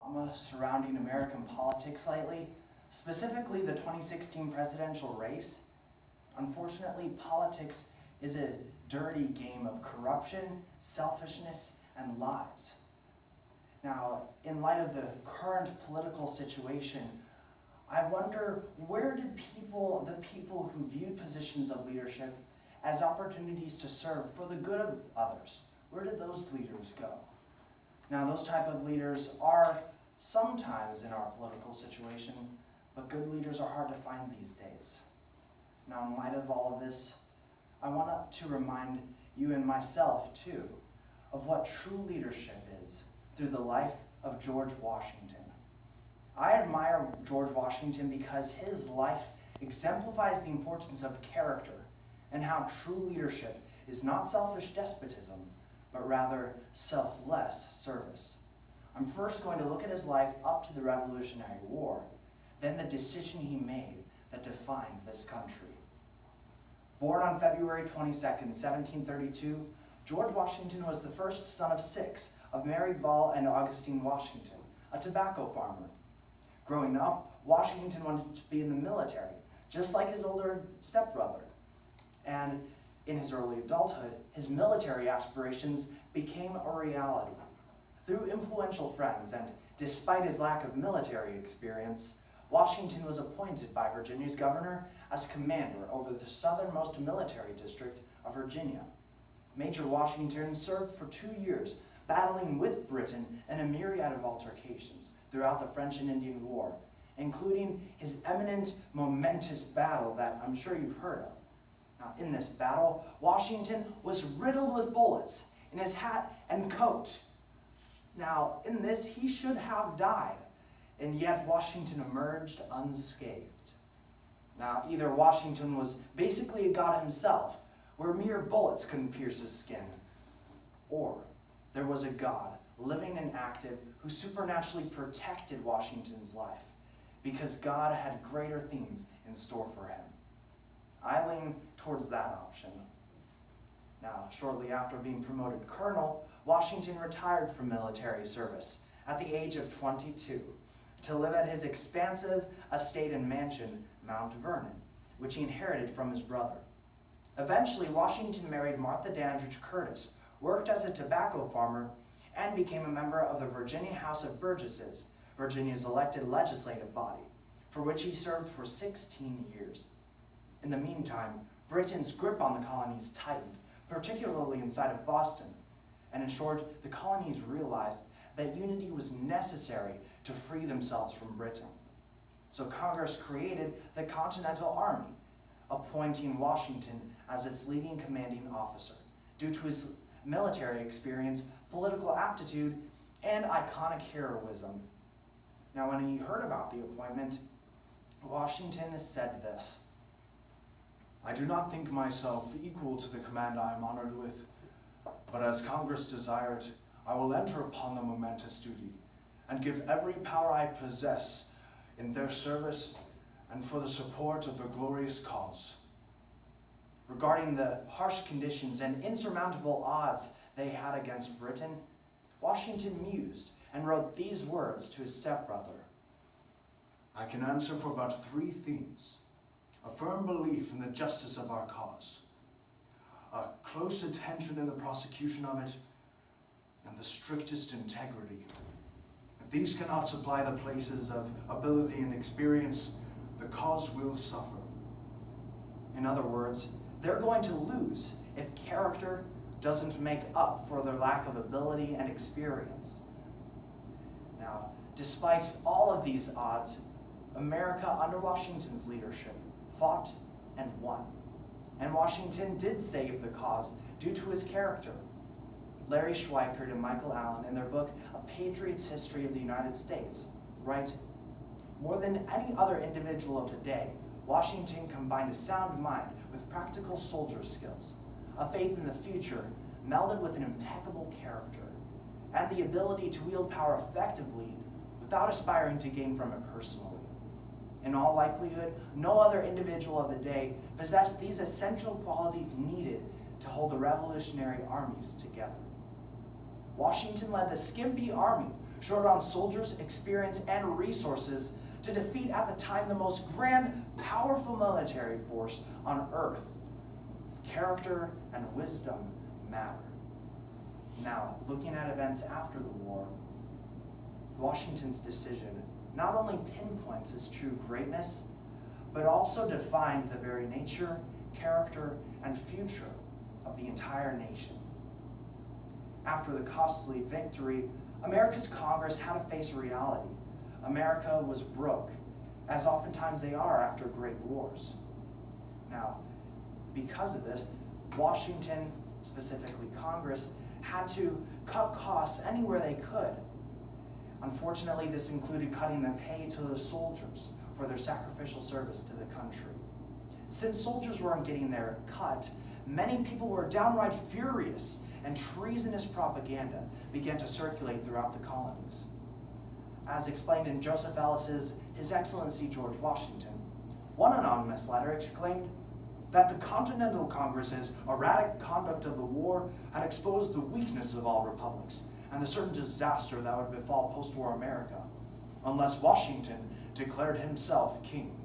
drama surrounding American politics lately, specifically the 2016 presidential race. Unfortunately, politics is a dirty game of corruption, selfishness, and lies. Now, in light of the current political situation, I wonder, where did the people who viewed positions of leadership as opportunities to serve for the good of others, where did those leaders go? Now, those type of leaders are sometimes in our political situation, but good leaders are hard to find these days. Now, in light of all of this, I want to remind you and myself, too, of what true leadership is through the life of George Washington. I admire George Washington because his life exemplifies the importance of character and how true leadership is not selfish despotism, but rather selfless service. I'm first going to look at his life up to the Revolutionary War, then the decision he made that defined this country. Born on February 22nd, 1732, George Washington was the first son of 6 of Mary Ball and Augustine Washington, a tobacco farmer. Growing up, Washington wanted to be in the military, just like his older stepbrother. And in his early adulthood, his military aspirations became a reality. Through influential friends, and despite his lack of military experience, Washington was appointed by Virginia's governor as commander over the southernmost military district of Virginia. Major Washington served for 2 years, battling with Britain in a myriad of altercations throughout the French and Indian War, including his eminent, momentous battle that I'm sure you've heard of. Now, in this battle, Washington was riddled with bullets in his hat and coat. Now, in this, he should have died, and yet Washington emerged unscathed. Now, either Washington was basically a god himself, where mere bullets couldn't pierce his skin, or there was a God, living and active, who supernaturally protected Washington's life, because God had greater things in store for him. I lean towards that option. Now, shortly after being promoted colonel, Washington retired from military service at the age of 22 to live at his expansive estate and mansion, Mount Vernon, which he inherited from his brother. Eventually, Washington married Martha Dandridge Curtis, worked as a tobacco farmer, and became a member of the Virginia House of Burgesses, Virginia's elected legislative body, for which he served for 16 years. In the meantime, Britain's grip on the colonies tightened, particularly inside of Boston, and in short, the colonies realized that unity was necessary to free themselves from Britain. So Congress created the Continental Army, appointing Washington as its leading commanding officer, due to his military experience, political aptitude, and iconic heroism. Now, when he heard about the appointment, Washington said this: "I do not think myself equal to the command I am honored with, but as Congress desired, I will enter upon the momentous duty and give every power I possess in their service and for the support of the glorious cause." Regarding the harsh conditions and insurmountable odds they had against Britain, Washington mused and wrote these words to his stepbrother: "I can answer for but 3 things: a firm belief in the justice of our cause, a close attention in the prosecution of it, and the strictest integrity. If these cannot supply the places of ability and experience, the cause will suffer." In other words, they're going to lose if character doesn't make up for their lack of ability and experience. Now, despite all of these odds, America under Washington's leadership fought and won. And Washington did save the cause due to his character. Larry Schweikert and Michael Allen, in their book, A Patriot's History of the United States, write, "More than any other individual of the day, Washington combined a sound mind with practical soldier skills, a faith in the future melded with an impeccable character, and the ability to wield power effectively without aspiring to gain from it personally. In all likelihood, no other individual of the day possessed these essential qualities needed to hold the revolutionary armies together. Washington led the skimpy army, short on soldiers, experience, and resources to defeat at the time the most grand, powerful military force on earth. Character and wisdom matter. Now, looking at events after the war, Washington's decision not only pinpoints his true greatness, but also defined the very nature, character, and future of the entire nation. After the costly victory, America's Congress had to face reality. America was broke, as oftentimes they are after great wars. Now, because of this, Washington, specifically Congress, had to cut costs anywhere they could. Unfortunately, this included cutting the pay to the soldiers for their sacrificial service to the country. Since soldiers weren't getting their cut, many people were downright furious, and treasonous propaganda began to circulate throughout the colonies. As explained in Joseph Ellis's His Excellency George Washington, one anonymous letter exclaimed that the Continental Congress's erratic conduct of the war had exposed the weakness of all republics and the certain disaster that would befall post-war America unless Washington declared himself king.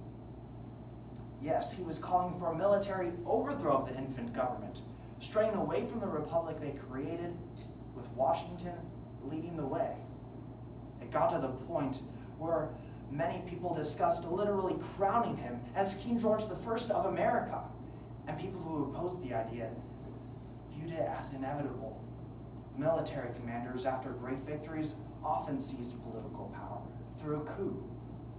Yes, he was calling for a military overthrow of the infant government, straying away from the republic they created, with Washington leading the way. It got to the point where many people discussed literally crowning him as King George I of America, and people who opposed the idea viewed it as inevitable. Military commanders, after great victories, often seized political power through a coup.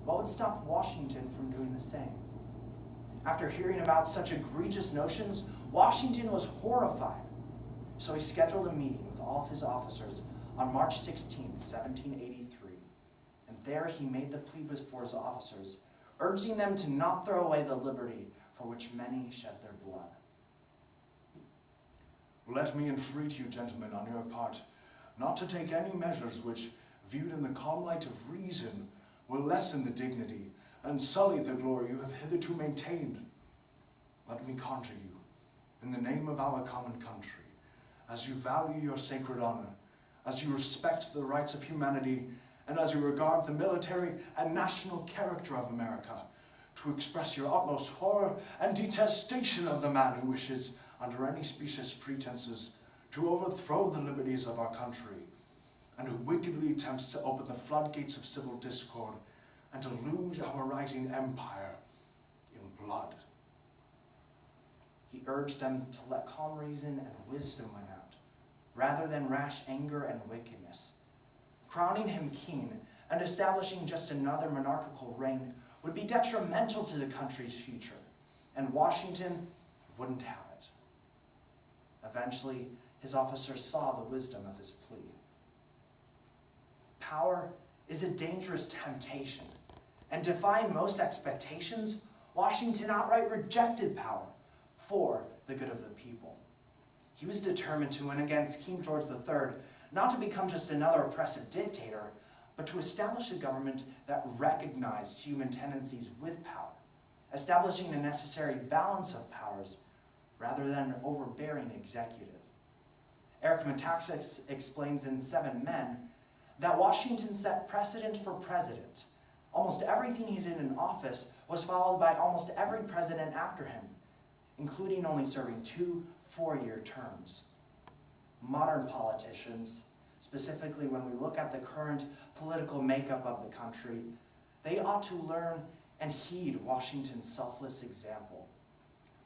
What would stop Washington from doing the same? After hearing about such egregious notions, Washington was horrified. So he scheduled a meeting with all of his officers on March 16, 1783. And there he made the plea before his officers, urging them to not throw away the liberty for which many shed their blood. Let me entreat you, gentlemen, on your part, not to take any measures which, viewed in the calm light of reason, will lessen the dignity and sully the glory you have hitherto maintained. Let me conjure you, in the name of our common country, as you value your sacred honor, as you respect the rights of humanity, and as you regard the military and national character of America, to express your utmost horror and detestation of the man who wishes, under any specious pretenses, to overthrow the liberties of our country, and who wickedly attempts to open the floodgates of civil discord and to lose our rising empire in blood. He urged them to let calm reason and wisdom win out, rather than rash anger and wickedness. Crowning him king and establishing just another monarchical reign would be detrimental to the country's future, and Washington wouldn't have it. Eventually, his officers saw the wisdom of his plea. Power is a dangerous temptation, and defying most expectations, Washington outright rejected power for the good of the people. He was determined to win against King George III, not to become just another oppressive dictator, but to establish a government that recognized human tendencies with power, establishing a necessary balance of powers rather than an overbearing executive. Eric Metaxas explains in 7 Men that Washington set precedent for president. Almost everything he did in office was followed by almost every president after him, including only serving 2 4-year terms. Modern politicians, specifically when we look at the current political makeup of the country, they ought to learn and heed Washington's selfless example.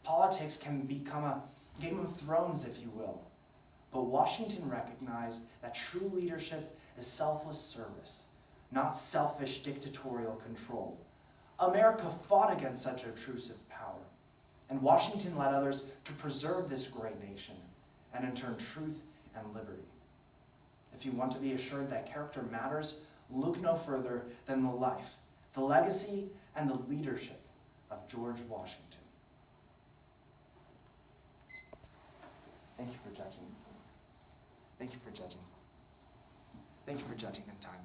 Politics can become a Game of Thrones, if you will, but Washington recognized that true leadership is selfless service, not selfish dictatorial control. America fought against such obtrusive power, and Washington led others to preserve this great nation, and in turn truth and liberty. If you want to be assured that character matters, look no further than the life, the legacy, and the leadership of George Washington. Thank you for judging. Thank you for judging. Thank you for judging and timing.